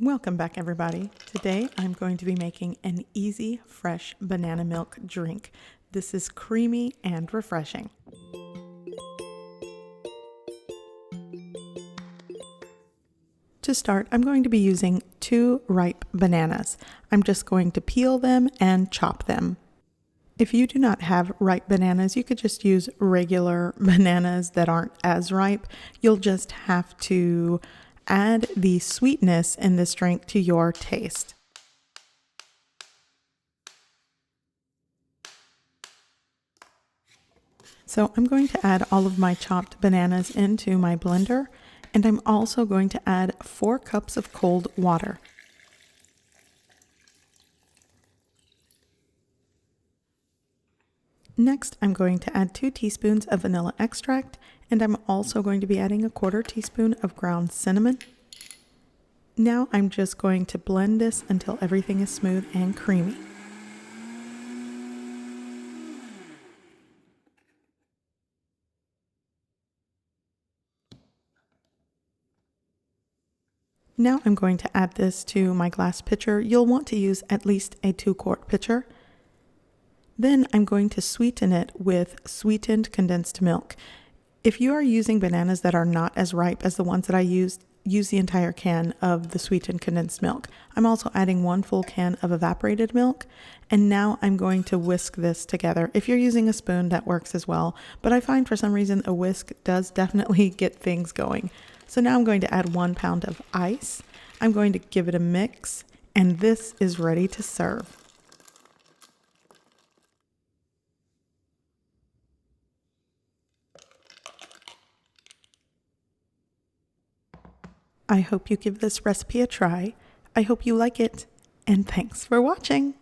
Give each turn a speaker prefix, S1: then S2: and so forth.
S1: Welcome back, everybody. Today I'm going to be making an easy, fresh banana milk drink. This is creamy and refreshing. To start, I'm going to be using 2 ripe bananas. I'm just going to peel them and chop them. If you do not have ripe bananas, you could just use regular bananas that aren't as ripe. You'll just have to add the sweetness in this drink to your taste. So I'm going to add all of my chopped bananas into my blender, and I'm also going to add 4 cups of cold water. Next, I'm going to add 2 teaspoons of vanilla extract, and I'm also going to be adding a 1/4 teaspoon of ground cinnamon. Now I'm just going to blend this until everything is smooth and creamy. Now I'm going to add this to my glass pitcher. You'll want to use at least a 2-quart pitcher. Then I'm going to sweeten it with sweetened condensed milk. If you are using bananas that are not as ripe as the ones that I used, use the entire can of the sweetened condensed milk. I'm also adding 1 full can of evaporated milk, and now I'm going to whisk this together. If you're using a spoon, that works as well, but I find for some reason a whisk does definitely get things going. So now I'm going to add 1 pound of ice. I'm going to give it a mix, and this is ready to serve. I hope you give this recipe a try. I hope you like it, and thanks for watching.